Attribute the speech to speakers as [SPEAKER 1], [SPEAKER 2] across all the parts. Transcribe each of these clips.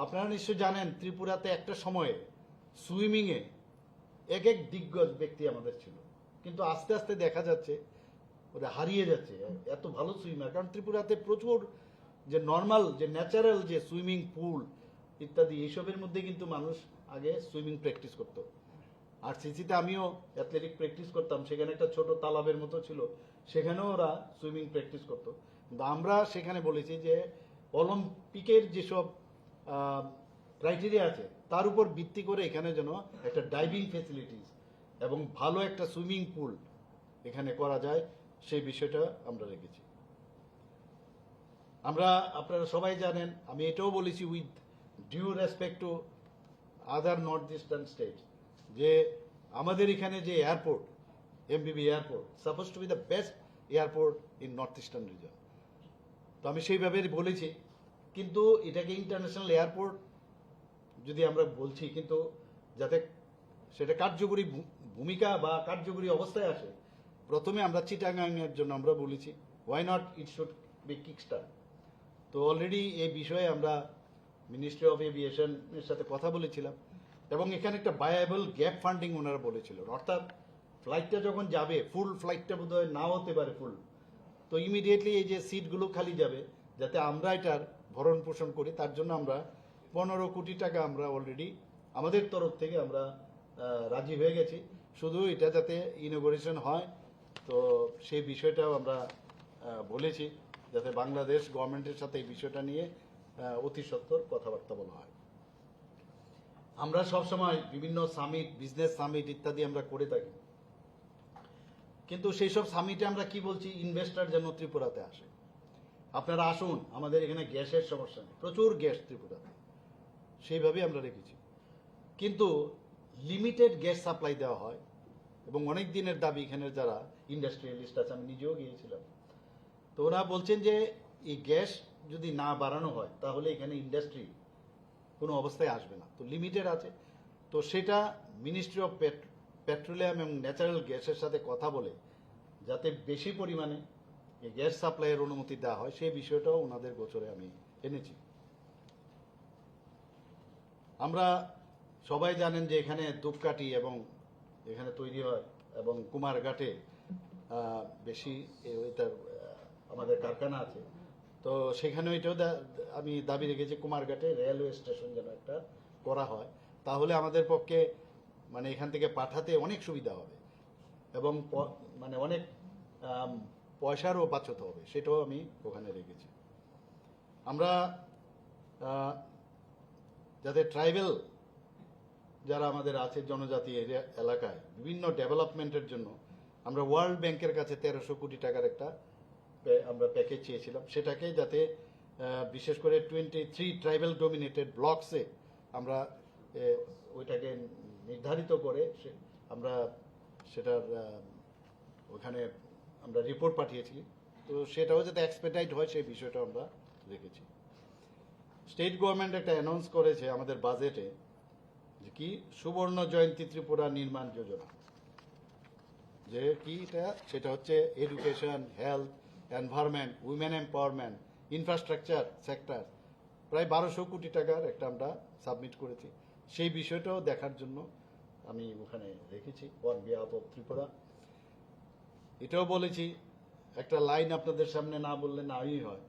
[SPEAKER 1] আপনারা নিশ্চয় জানেন ত্রিপুরাতে একটা সময়ে সুইমিংয়ে এক এক দিগ্গজ ব্যক্তি আমাদের ছিল, কিন্তু আস্তে আস্তে দেখা যাচ্ছে ওরা হারিয়ে যাচ্ছে। এত ভালো সুইমার, কারণ ত্রিপুরাতে প্রচুর যে নর্মাল যে ন্যাচারাল যে সুইমিং পুল ইত্যাদি এইসবের মধ্যে কিন্তু মানুষ আগে সুইমিং প্র্যাকটিস করতো। আর সিসিতে আমিও অ্যাথলেটিক প্র্যাকটিস করতাম, সেখানে একটা ছোট তালাবের মতো ছিল, সেখানেও ওরা সুইমিং প্র্যাকটিস করতো। কিন্তু আমরা সেখানে বলেছি যে অলিম্পিকের যেসব ক্রাইটেরিয়া আছে তার উপর ভিত্তি করে এখানে যেন একটা ডাইভিং ফেসিলিটিস এবং ভালো একটা সুইমিং পুল এখানে করা যায়, সেই বিষয়টা আমরা রেখেছি। আমরা, আপনারা সবাই জানেন, আমি এটাও বলেছি with due respect to other north eastern state, যে আমাদের এখানে যে airport, MBB airport, suppose to be the best airport in north eastern region. তো আমি সেইভাবে বলেছি, কিন্তু এটাকে ইন্টারন্যাশনাল এয়ারপোর্ট যদি আমরা বলছি, কিন্তু যাতে সেটা কার্যকরী ভূমিকা বা কার্যকরী অবস্থায় আসে, প্রথমে আমরা চিটাগাংয়ের জন্য আমরা বলেছি why not it should be kickstar. তো অলরেডি এই বিষয়ে আমরা মিনিস্ট্রি অফ এভিয়েশনের সাথে কথা বলেছিলাম, এবং এখানে একটা ভায়াবল গ্যাপ ফান্ডিং ওনারা বলেছিল, অর্থাৎ ফ্লাইটটা যখন যাবে, ফুল ফ্লাইটটা বোধহয় নাও হতে পারে ফুল, তো ইমিডিয়েটলি এই যে সিটগুলো খালি যাবে, যাতে আমরা এটার ভরণ পোষণ করি, তার জন্য আমরা 15 কোটি টাকা আমরা অলরেডি আমাদের তরফ থেকে আমরা রাজি হয়ে গেছি। শুধু এটা যাতে ইনোগ্রেশন হয়, তো সেই বিষয়টাও আমরা বলেছি, যাতে বাংলাদেশ গভর্নমেন্টের সাথে এই বিষয়টা নিয়ে অতি সত্বর কথাবার্তা বলা হয়। আমরা সবসময় বিভিন্ন সামিট, বিজনেস সামিট ইত্যাদি আমরা করে থাকি, কিন্তু সেই সব সামিটে আমরা কি বলছি, ইনভেস্টর যেন ত্রিপুরাতে আসে, আপনারা আসুন, আমাদের এখানে গ্যাসের সমস্যা নেই, প্রচুর গ্যাস ত্রিপুরাতে, সেইভাবে আমরা রেখেছি। কিন্তু লিমিটেড গ্যাস সাপ্লাই দেওয়া হয়, এবং অনেক দিনের দাবি এখানে যারা ইন্ডাস্ট্রিয়ালিস্ট আছে, আমি নিজেও গিয়েছিলাম, তো ওরা বলছেন যে এই গ্যাস যদি না বাড়ানো হয় তাহলে এখানে ইন্ডাস্ট্রি কোনো অবস্থায় আসবে না, তো লিমিটেড আছে। তো সেটা মিনিস্ট্রি অফ পেট্রোলিয়াম এবং ন্যাচারাল গ্যাসের সাথে কথা বলে যাতে বেশি পরিমাণে এই গ্যাস সাপ্লাইয়ের অনুমতি দেওয়া হয়, সেই বিষয়টাও ওনাদের গোচরে আমি এনেছি। আমরা সবাই জানেন যে এখানে ধূপকাঠি এবং এখানে তৈরি হয়, এবং কুমারঘাটে বেশি ওইটার আমাদের কারখানা আছে, তো সেখানে ওইটাও আমি দাবি রেখেছি কুমারঘাটে রেলওয়ে স্টেশন যেন একটা করা হয়, তাহলে আমাদের পক্ষে মানে এখান থেকে পাঠাতে অনেক সুবিধা হবে, এবং মানে অনেক পয়সারও বাঁচত হবে, সেটাও আমি ওখানে রেখেছি। আমরা যাতে ট্রাইবেল যারা আমাদের আছে জনজাতি এলাকায় বিভিন্ন ডেভেলপমেন্টের জন্য আমরা ওয়ার্ল্ড ব্যাংকের কাছে 1300 কোটি টাকার একটা আমরা প্যাকেজ চেয়েছিলাম, সেটাকে যাতে বিশেষ করে 23 ট্রাইবেল ডোমিনেটেড ব্লকসে আমরা ওইটাকে নির্ধারিত করে আমরা সেটার ওখানে আমরা রিপোর্ট পাঠিয়েছি, তো সেটাও যাতে এক্সপেডাইট হয় সেই বিষয়টা আমরা রেখেছি। স্টেট গভর্নমেন্ট একটা অ্যানাউন্স করেছে আমাদের বাজেটে যে কি সুবর্ণ জয়ন্তী ত্রিপুরা নির্মাণ যোজনা, যে কি সেটা হচ্ছে education, health, environment, women empowerment, infrastructure sector, প্রায় 1200 কোটি টাকার একটা আমরা সাবমিট করেছি, সেই বিষয়টাও দেখার জন্য আমি ওখানে রেখেছি অন বিহাফ অফ ত্রিপুরা। এটাও বলেছি, একটা লাইন আপনাদের সামনে না বললে নাই হয়,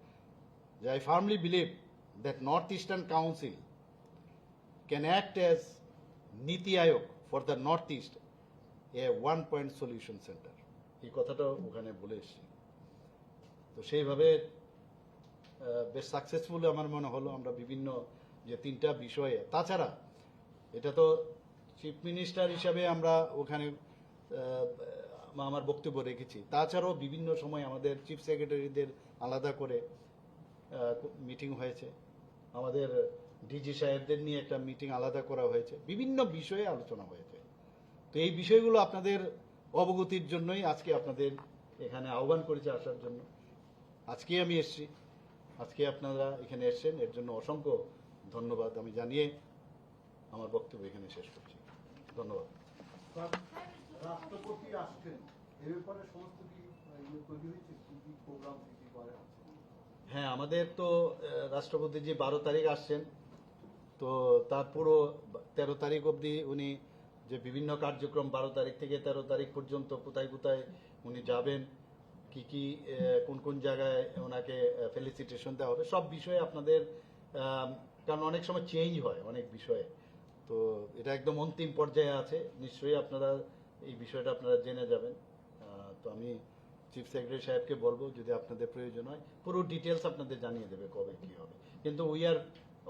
[SPEAKER 1] যে I firmly believe that north eastern council can act as Niti Aayog for the north east, a 1 point solution centre, এই কথাটাও ওখানে বলে এসছি। তো সেইভাবে বেশ সাকসেসফুল আমার মনে হলো, আমরা বিভিন্ন যে 3টা বিষয়ে, তাছাড়া এটা তো চিফ মিনিস্টার হিসাবে আমরা ওখানে আমার বক্তব্য রেখেছি, তাছাড়াও বিভিন্ন সময় আমাদের চিফ সেক্রেটারিদের আলাদা করে মিটিং হয়েছে, আমাদের ডিজি সাহেবদের নিয়ে একটা মিটিং আলাদা করা হয়েছে, বিভিন্ন বিষয়ে আলোচনা হয়েছে। তো এই বিষয়গুলো আপনাদের অবগতির জন্যই আজকে আপনাদের এখানে আহ্বান করেছে আসার জন্য। আজকে আমি এসেছি, আজকে আপনারা এখানে এসেছেন, এর জন্য অসংখ্য ধন্যবাদ আমি জানিয়ে আমার বক্তব্য এখানে শেষ করছি। ধন্যবাদ।
[SPEAKER 2] রাষ্ট্রপতি আসছেন, এর ব্যাপারে সমস্ত কি তৈরি হয়েছে, কি প্রোগ্রাম কি করে?
[SPEAKER 1] হ্যাঁ, আমাদের তো রাষ্ট্রপতি যে 12 তারিখ আসছেন, তো তার পুরো 13 তারিখ অবধি উনি যে বিভিন্ন কার্যক্রম 12 তারিখ থেকে 13 তারিখ পর্যন্ত কোথায় কোথায় উনি যাবেন, কি কি কোন কোন জায়গায় ওনাকে ফেলিসিটেশন দেওয়া হবে, সব বিষয়ে আপনাদের কারণ অনেক সময় চেঞ্জ হয় অনেক বিষয়ে, তো এটা একদম অন্তিম পর্যায়ে আছে, নিশ্চয়ই আপনারা এই বিষয়টা আপনারা জেনে যাবেন। তো আমি চিফ সেক্রেটারি সাহেবকে বলবো যদি আপনাদের প্রয়োজন হয় পুরো ডিটেলস আপনাদের জানিয়ে দেবে কবে কি হবে, কিন্তু we are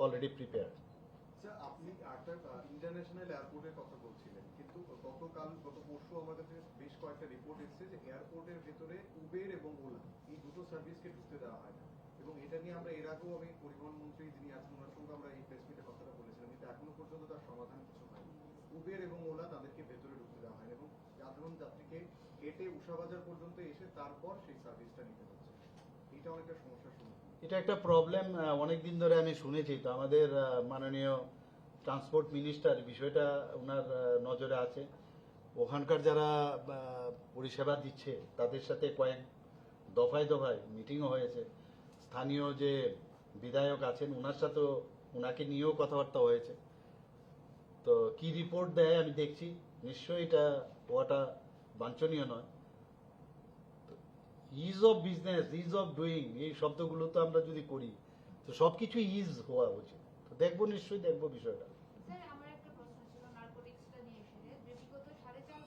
[SPEAKER 1] already prepared.
[SPEAKER 2] Sir, আপনি একটা ইন্টারন্যাশনাল এয়ারপোর্টের কথা বলছিলেন, কিন্তু গত পরশু আমাদের কাছে বেশ কয়েকটা রিপোর্ট এসেছে যে এয়ারপোর্টের ভেতরে উবের এবং ওলা এই দুটো সার্ভিসকে ঢুকতে দেওয়া হয় না, এবং এটা নিয়ে আমরা এর আগেও আমি পরিবহন মন্ত্রী যিনি আছেন ওনার সঙ্গে আমরা এই প্রেস মিটে কথাটা বলেছিলাম, কিন্তু এখনো পর্যন্ত তার সমাধান কিছু হয়নি। উবের এবং ওলা তাদেরকে ভেতরে ঢুকতে দেওয়া হয় না, এবং সাধারণ যাত্রীকে হেঁটে উষাবাজার পর্যন্ত এসে তারপর সেই সার্ভিসটা নিতে হচ্ছে। এটা অনেকটা সমস্যার সম্মুখীন।
[SPEAKER 1] এটা একটা প্রবলেম অনেক দিন ধরে আমি শুনেছি, তো আমাদের মাননীয় ট্রান্সপোর্ট মিনিস্টার বিষয়টা ওনার নজরে আছে, ওখানকার যারা পরিষেবা দিচ্ছে তাদের সাথে কয়েক দফায় দফায় মিটিংও হয়েছে, স্থানীয় যে বিধায়ক আছেন ওনার সাথেও ওনাকে নিয়েও কথাবার্তা হয়েছে, তো কি রিপোর্ট দেয় আমি দেখছি, নিশ্চয়ই এটা হওয়াটা বাঞ্ছনীয় নয়। Is of business, is of doing, এই শব্দগুলো তো আমরা যদি করি তো সবকিছু ইজ হওয়া উচিত, তো দেখবো, নিশ্চয়ই দেখবো বিষয়টা।
[SPEAKER 3] স্যার, আমার একটা প্রশ্ন ছিল নারকোটিক্সটা নিয়ে এসে, যে বিগত 4.5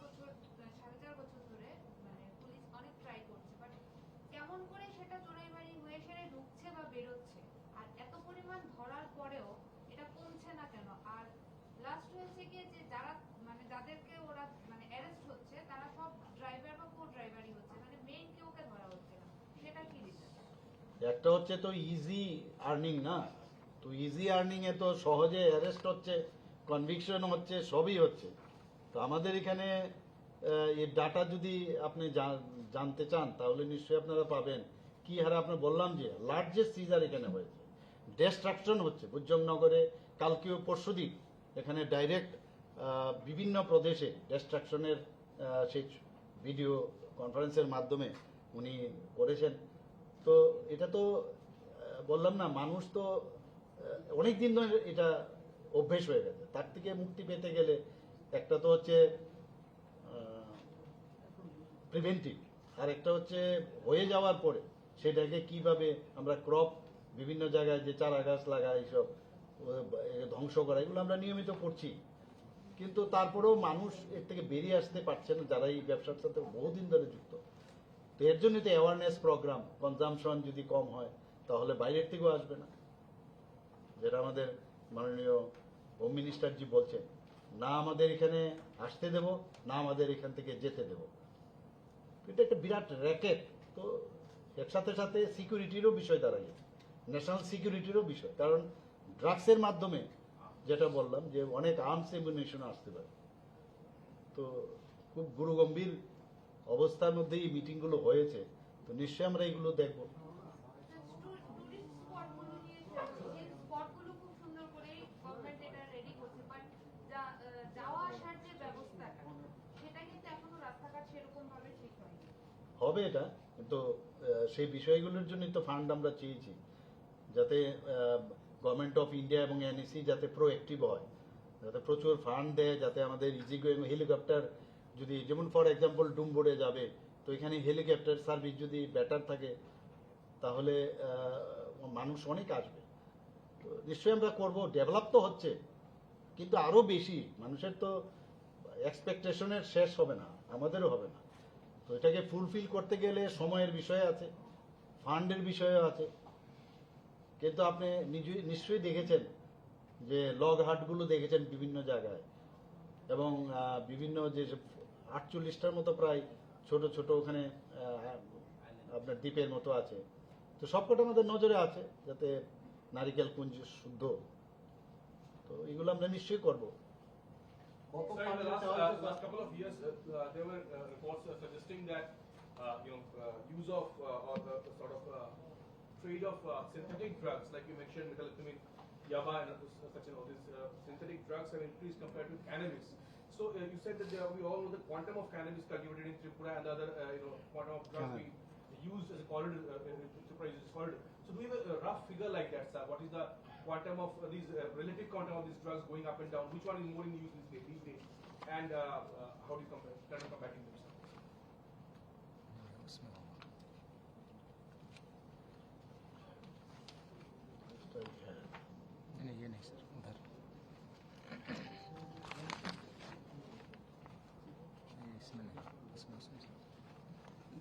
[SPEAKER 3] বছর ধরে মানে পুলিশ অনেক ট্রাই করছে, বাট কেমন করে সেটা চোরাইবাড়ি হয়ে সেরে ঢুকছে বা বেরোচ্ছে, আর এত পরিমাণ ধরার পরেও এটা কমছে না কেন? আর লাস্ট হয়েছে কি যে যারা মানে যাদেরকে ওরা মানে অ্যারেস্ট হচ্ছে তারা সব ড্রাইভার বা কো ড্রাইভারই হচ্ছে, মানে মেইন কেউকে ধরা হচ্ছে না, সেটা কি রিজন?
[SPEAKER 1] একটা হচ্ছে তো ইজি আর্নিং না, তো ইজি আর্নিং এ তো সহজে অ্যারেস্ট হচ্ছে, কনভিকশন হচ্ছে, সবই হচ্ছে। তো আমাদের এখানে এই ডাটা যদি আপনি জানতে চান তাহলে নিশ্চয়ই আপনারা পাবেন কি হারে, আপনার বললাম যে লার্জেস্ট সিজার এখানে হয়েছে, ডিস্ট্রাকশন হচ্ছে বুজ্জংনগরে, কালকেও পরশুদিন এখানে ডাইরেক্ট বিভিন্ন প্রদেশে ডিস্ট্রাকশনের সেই ভিডিও কনফারেন্সের মাধ্যমে উনি করেছেন। তো এটা তো বললাম না, মানুষ তো অনেক দিন ধরে এটা অভ্যেস হয়ে গেছে, তার থেকে মুক্তি পেতে গেলে একটা তো হচ্ছে প্রিভেন্টিভ, আর একটা হচ্ছে হয়ে যাওয়ার পরে সেটাকে কিভাবে আমরা ক্রপ বিভিন্ন জায়গায় যে চারা গাছ লাগায় এইসব ধ্বংস করা, এগুলো আমরা নিয়মিত করছি, কিন্তু তারপরেও মানুষ এর থেকে বেরিয়ে আসতে পারছে না যারা এই ব্যবসার সাথে বহুদিন ধরে যুক্ত। তো এর জন্য তো অ্যাওয়ারনেস প্রোগ্রাম, কনজামশন যদি কম হয় তাহলে বাইরের থেকেও আসবে না, যেটা আমাদের মাননীয় হোম মিনিস্টারজি বলছেন, না আমাদের এখানে আসতে দেব, না আমাদের এখান থেকে যেতে দেব। এটা একটা বিরাট র্যাকেট, তো এর সাথে সাথে সিকিউরিটিরও বিষয় দাঁড়ায়, ন্যাশনাল সিকিউরিটিরও বিষয়, কারণ ড্রাগসের মাধ্যমে যেটা বললাম যে অনেক আর্মস এমিউনিশন আসতে পারে, তো খুব গুরুগম্ভীর অবস্থার মধ্যে এই মিটিংগুলো হয়েছে, তো নিশ্চয়ই আমরা এগুলো দেখব।
[SPEAKER 3] টুরিস্ট স্পটগুলো নিয়ে সেই স্পটগুলো খুব সুন্দর করে গভর্নমেন্ট এটা রেডি করছে, বাট যাওয়া আসার যে ব্যবস্থাটা সেটা কিন্তু এখনো রাস্তাঘাট সেরকম ভাবে ঠিক হয়নি।
[SPEAKER 1] হবে এটা, কিন্তু সেই বিষয়গুলোর জন্যই তো ফান্ড আমরা চেয়েছি, যাতে গভর্নমেন্ট অফ ইন্ডিয়া এবং এনইসি যাতে প্রোঅ্যাক্টিভ হয়, যাতে প্রচুর ফান্ড দেয়, যাতে আমাদের ইজি গোয়িং হেলিকপ্টার যদি, যেমন ফর এক্সাম্পল ডুমবোর্ডে যাবে, তো এখানে হেলিকপ্টার সার্ভিস যদি বেটার থাকে তাহলে মানুষ অনেক আসবে। তো নিশ্চয়ই আমরা করব, ডেভেলপ তো হচ্ছে, কিন্তু আরো বেশি মানুষের তো এক্সপেকটেশনের শেষ হবে না, আমাদেরও হবে না, তো এটাকে ফুলফিল করতে গেলে সময়ের বিষয় আছে, ফান্ডের বিষয়ও আছে, কিন্তু আপনি নিশ্চয়ই দেখেছেন যে লগ হাটগুলো দেখেছেন বিভিন্ন জায়গায়, এবং বিভিন্ন যে 48টার মতো প্রায় ছোট ছোট ওখানে আপনার দ্বীপের মতো আছে, তো সবকটা আমাদের নজরে আছে যাতে নারিকেল কুঞ্জ শুদ্ধ, তো এগুলো আমরা নিশ্চয়ই করব।
[SPEAKER 4] Sir, in the last couple of years, there were reports suggesting that use of or the sort of trade of synthetic drugs, like you mentioned, methamphetamine, yaba, and such and all these synthetic drugs have increased compared to cannabis. So you said that we all know the quantum of cannabis cultivated in Tripura and the other quantum of drugs being used as a corridor. Tripura uses corridor. So do we have a rough figure like that, sir? What is the quantum of these relative quantum of these drugs going up and down? Which one is more in use these days? And how do you compare? Kind of combating them?
[SPEAKER 5] नहीं ये नहीं sir उधर ये इसमें नहीं इसमें उसमें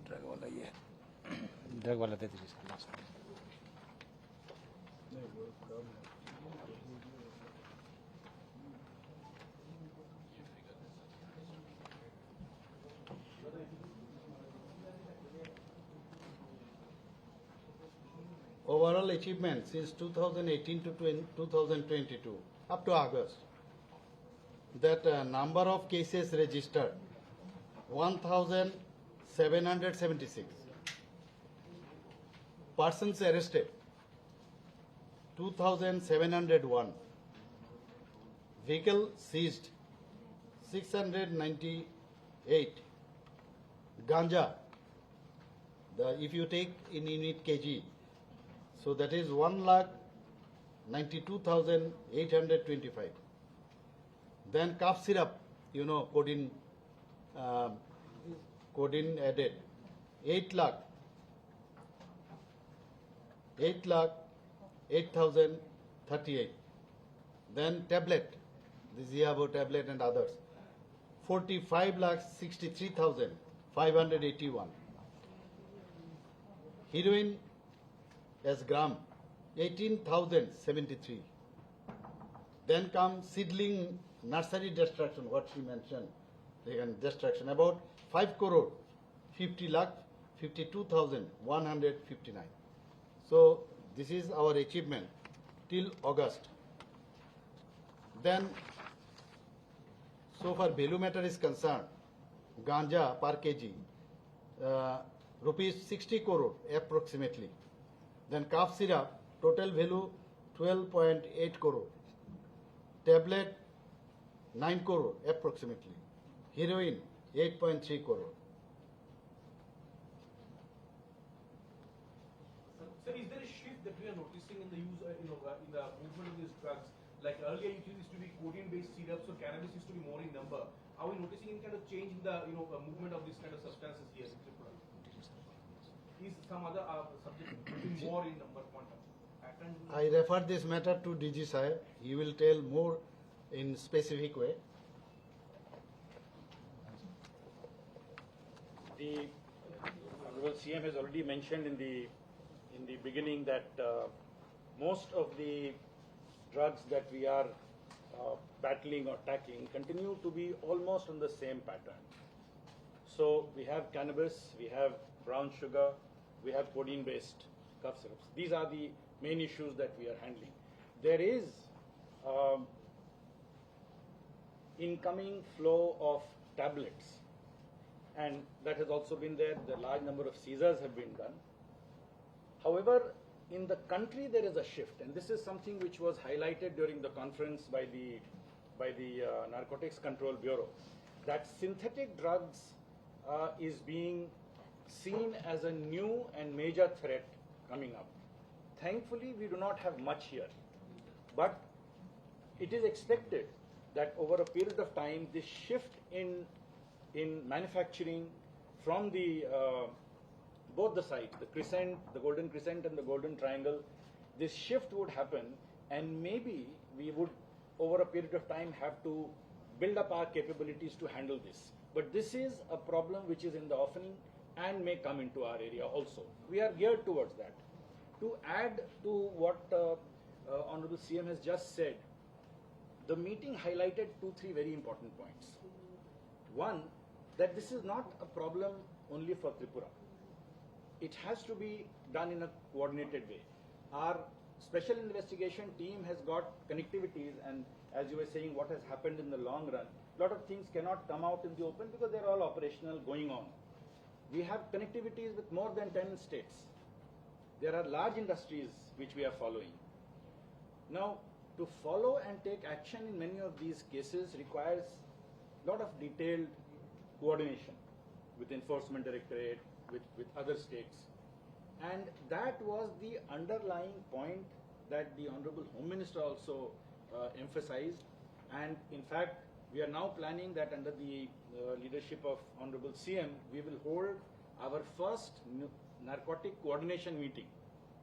[SPEAKER 5] drug वाला ये ड्रग वाला दे दीजिए सर लास्ट में
[SPEAKER 1] नहीं, वो कम है। Overall achievement since 2018 to 2022 up to August, that number of cases registered 1,776, persons arrested 2,701, vehicle seized 698, ganja, if you take in unit kg, so that is 1,92,825. Then cough syrup, codeine added 8,038. Then tablet, the Ziabo tablet and others, 45,63,581. Heroin as gram, 18,073. Then comes seedling nursery destruction, what she mentioned, destruction, about 5 crore, 50 lakh, 52,159. So this is our achievement till August. Then, so far value matter is concerned, ganja per kg, rupees 60 crore approximately. Then cough syrup, total value 12.8 crore. Tablet 9 crore approximately. Heroin 8.3 crore.
[SPEAKER 4] Sir, is there a shift that we are noticing in the use, in the movement of these drugs? Like earlier, it used to be codeine-based syrups, so cannabis used to be more in number. Are we noticing any kind of change in the movement of these kind of substances here in Tripura? Is some other subject more in number quantum? Pattern?
[SPEAKER 1] I refer this matter to DG Sahib. He will tell more in specific way.
[SPEAKER 6] The Honorable CM has already mentioned in the beginning that most of the drugs that we are battling or tackling continue to be almost on the same pattern. So we have cannabis, we have brown sugar, we have codeine-based cough syrups. These are the main issues that we are handling. There is incoming flow of tablets, and that has also been there. The large number of seizures have been done. However, in the country there is a shift, and this is something which was highlighted during the conference by the Narcotics Control Bureau, that synthetic drugs is being seen as a new and major threat coming up. Thankfully, we do not have much here, but it is expected that over a period of time, this shift in manufacturing from the both the sides, the crescent, the golden crescent and the golden triangle, this shift would happen, and maybe we would over a period of time have to build up our capabilities to handle this. But this is a problem which is in the offering and may come into our area also. We are geared towards that. To add to what Honorable CM has just said, the meeting highlighted 2-3 very important points. One, that this is not a problem only for Tripura. It has to be done in a coordinated way. Our special investigation team has got connectivities, and as you were saying, what has happened in the long run, a lot of things cannot come out in the open because they're all operational going on. We have connectivities with more than 10 states. There are large industries which we are following. Now, to follow and take action in many of these cases requires a lot of detailed coordination with Enforcement Directorate, with other states. And that was the underlying point that the Honorable Home Minister also emphasized, and in fact we are now planning that under the leadership of Honorable CM, we will hold our first narcotic coordination meeting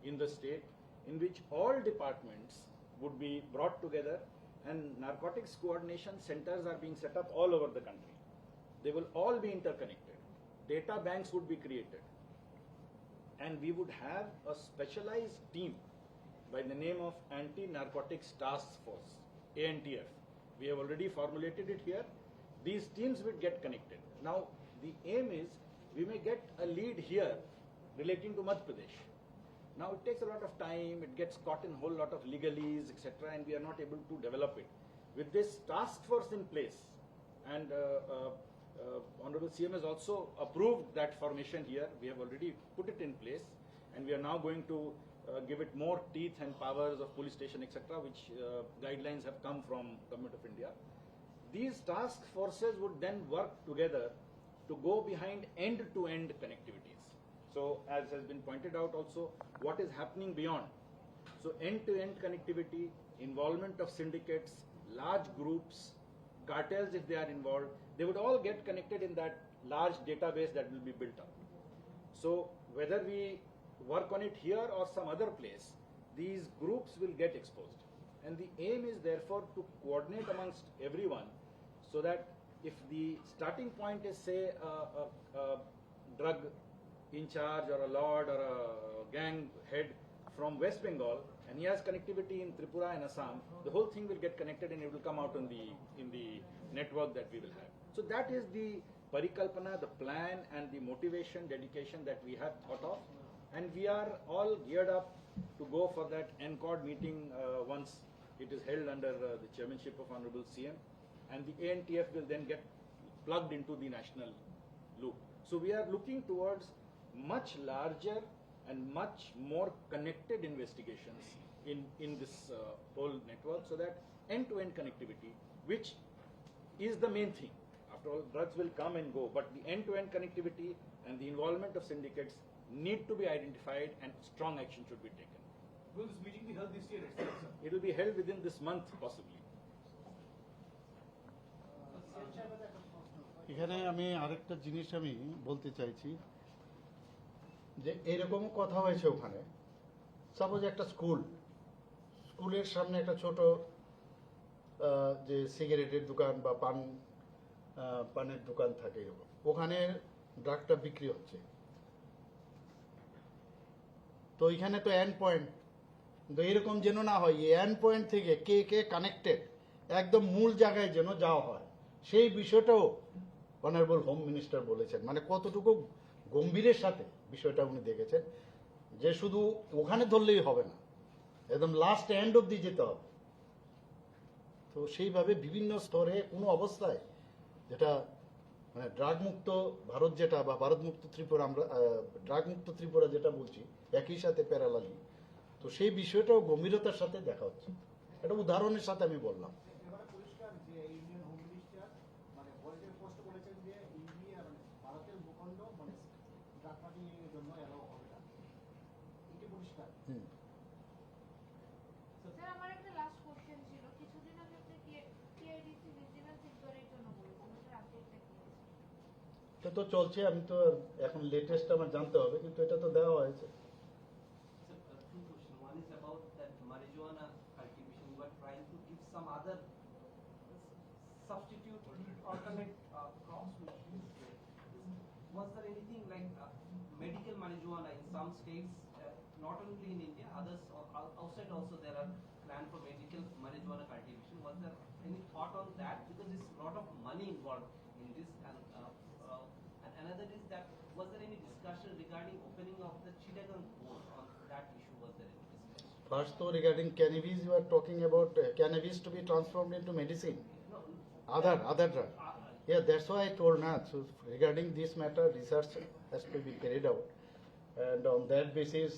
[SPEAKER 6] in the state, in which all departments would be brought together, and narcotics coordination centers are being set up all over the country. They will all be interconnected. Data banks would be created, and we would have a specialized team by the name of Anti-Narcotics Task Force, ANTF. We have already formulated it here. These teams will get connected. Now, the aim is we may get a lead here relating to Madhya Pradesh. Now, it takes a lot of time, it gets caught in a whole lot of legalese, etc., and we are not able to develop it. With this task force in place, and Honorable CM has also approved that formation here, we have already put it in place, and we are now going to give it more teeth and powers of police station, etc., which guidelines have come from Government of India. These task forces would then work together to go behind end-to-end connectivities. So, as has been pointed out also, what is happening beyond. So, end-to-end connectivity, involvement of syndicates, large groups, cartels if they are involved, they would all get connected in that large database that will be built up. So, whether we work on it here or some other place, these groups will get exposed. And the aim is therefore to coordinate amongst everyone, so that if the starting point is, say, a drug in charge or a lord or a gang head from West Bengal, and he has connectivity in Tripura and Assam, the whole thing will get connected and it will come out in the network that we will have. So that is the parikalpana, the plan and the motivation, dedication that we have thought of, and we are all geared up to go for that NCORD meeting once it is held under the chairmanship of Honorable CM, and the ANTF will then get plugged into the national loop. So we are looking towards much larger and much more connected investigations in this whole network, so that end-to-end connectivity, which is the main thing. After all, drugs will come and go, but the end-to-end connectivity and the involvement of syndicates need to be identified, and strong action should be taken.
[SPEAKER 4] Will this meeting be held this year itself, sir?
[SPEAKER 6] It will be held within this month, possibly.
[SPEAKER 1] এখানে আমি আরেকটা জিনিস আমি বলতে চাইছি যে এরকমও কথা হয়েছে ওখানে। সাপোজ একটা স্কুলের সামনে একটা ছোট যে সিগারেটের দোকান বা পানের দোকান থাকে, এরকম ওখানে ড্রাগটা বিক্রি হচ্ছে। তো এখানে তো এন্ড পয়েন্ট, তো এরকম যেন না হয়, এই এন্ড পয়েন্ট থেকে কে কে কানেক্টেড একদম মূল জায়গায় যেন যাওয়া হয়, সেই বিষয়টাও অনারেবল হোম মিনিস্টার বলেছেন। মানে কতটুকু গম্ভীরের সাথে বিষয়টা উনি দেখেছেন, যে শুধু ওখানে ধরলেই হবে না, একদম লাস্ট এন্ড অব্দি যেতে হবে। তো সেইভাবে বিভিন্ন স্তরে কোনো অবস্থায় যেটা মানে ড্রাগ মুক্ত ভারত যেটা বা ভারত মুক্ত ত্রিপুরা, আমরা ড্রাগ মুক্ত ত্রিপুরা যেটা বলছি একই সাথে প্যারালালি, তো সেই বিষয়টাও গম্ভীরতার সাথে দেখা হচ্ছে। একটা উদাহরণের সাথে আমি বললাম।
[SPEAKER 7] এবারে পরিষ্কার যে ইন্ডিয়ান হোম মিনিস্টার মানে ওয়ার্ল্ডের পোস্ট বলেছেন যে ইন্ডিয়া মানে ভারতের ভূখণ্ড মানে ড্রাগ ট্রাফিকিং এর জন্য এলাও হবে না, এটি পরিষ্কার।
[SPEAKER 3] স্যার, আমার একটা লাস্ট কোশ্চেন ছিল। কিছুদিন আগে আপনি টিআইডিসি ভিজিলেন্স ইনকোয়ারির জন্য বলেছেন, ওটার আপডেটটা কি আছে?
[SPEAKER 1] এটা তো চলছে, আমি তো এখন লেটেস্ট আমার জানতে হবে, কিন্তু এটা তো দেওয়া হয়েছে।
[SPEAKER 8] Two questions. One is about that marijuana cultivation. You are trying to give some other substitute alternate crops which use it. Was there anything like medical marijuana in some states, not only in India, others outside also there are plans for medical marijuana cultivation. Was there any thought on that? Because there's a lot of money involved in this, and another is that was there any discussion regarding opening of the Chittagong port on that issue? Was there any discussion?
[SPEAKER 1] First, though, regarding cannabis, you are talking about cannabis to be transformed into medicine.
[SPEAKER 8] No.
[SPEAKER 1] Other drug. Yeah, that's why I told Nath. So regarding this matter, research has to be carried out, and on that basis,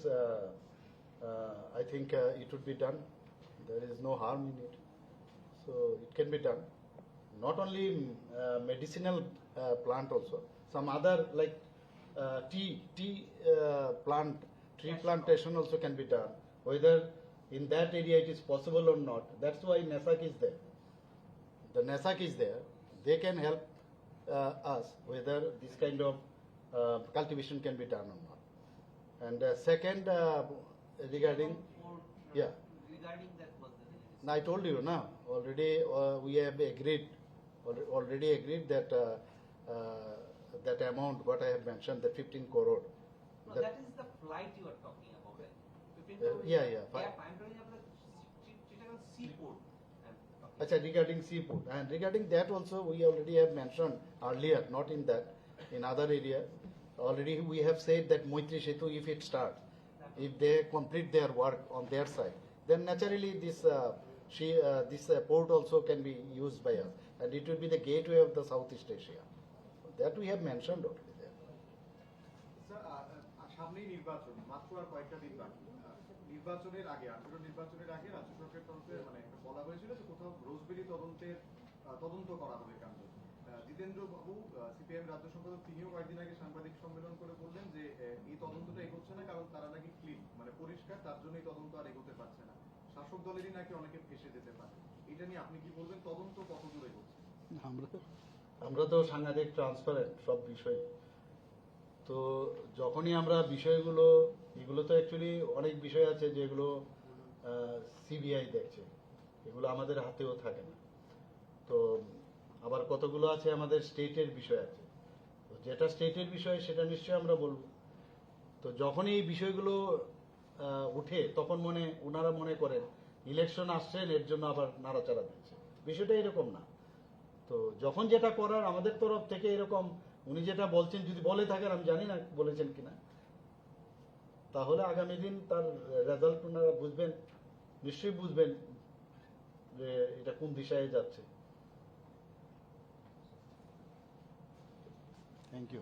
[SPEAKER 1] I think it would be done. There is no harm in it, so it can be done. Not only medicinal plant, also some other like tea plant, tree plantation also can be done. Whether in that area it is possible or not. That's why NESAC is there. The NESAC is there. They can help us whether this kind of cultivation can be done or not. And second, regarding, yeah.
[SPEAKER 8] Regarding that was the register.
[SPEAKER 1] I told you now already. We have agreed that that amount what I have mentioned, the 15 crore.
[SPEAKER 8] No,
[SPEAKER 1] that-
[SPEAKER 8] that is the flight you are talking about, right? 15
[SPEAKER 1] Yeah,
[SPEAKER 8] crore
[SPEAKER 1] yeah,
[SPEAKER 8] is-
[SPEAKER 1] yeah, fine.
[SPEAKER 8] I'm talking about the Chittagong seaport. I'm talking
[SPEAKER 1] Acha, regarding seafood, and regarding that also we already have mentioned earlier, not in that, in other area. Already we have said that Moitri Setu, if it starts, if they complete their work on their side, then naturally this port also can be used by us, and it will be the gateway of the Southeast Asia. That we have mentioned already there.
[SPEAKER 2] Sir সামনেই নির্বাচন, মাত্র আর কয়েকটা দিন বাকি। নির্বাচনের আগে, আঠেরো নির্বাচনের আগে রাজ্য সরকারের তরফে মানে বলা হয়েছিল যে কোথাও রোজবেরি তদন্ত করা হবে কাণ্ড। জিতেন্দ্র বাবু সিপিএম রাজ্য সম্পাদক তিনিও কয়েকদিন আগে সাংবাদিক সম্মেলন করে বললেন যে এই তদন্তটা এগোচ্ছে না কারণ তারা নাকি ক্লিন মানে পরিষ্কার, তার জন্য এই তদন্ত আর এগোতে পারছে না। শাসক দলেরই নাকি অনেকে ফেঁসে যেতে পারে। এটা নিয়ে আপনি কি বলবেন, তদন্ত কতদূর এগোচ্ছে?
[SPEAKER 1] আমরা তো সাংঘাতিক ট্রান্সপারেন্ট সব বিষয়ে। তো যখনই আমরা বিষয়গুলো, এগুলো তো অ্যাকচুয়ালি অনেক বিষয় আছে যেগুলো সিবিআই দেখছে, এগুলো আমাদের হাতেও থাকে না। তো আবার কতগুলো আছে আমাদের স্টেটের বিষয় আছে, তো যেটা স্টেটের বিষয় সেটা নিশ্চয়ই আমরা বলবো। তো যখনই এই বিষয়গুলো উঠে তখন ওনারা মনে করেন ইলেকশন আসছেন এর জন্য আবার নাড়াচাড়া দিচ্ছে, বিষয়টা এরকম না। তো যখন যেটা করার আমাদের তরফ থেকে এরকম, উনি যেটা বলছেন যদি বলে থাকেন, আমি জানি না বলেছেন কিনা, তাহলে আগামী দিন তার রেজাল্ট ওনারা বুঝবেন, নিশ্চয়ই বুঝবেন যে এটা কোন দিশায় যাচ্ছে। Thank you.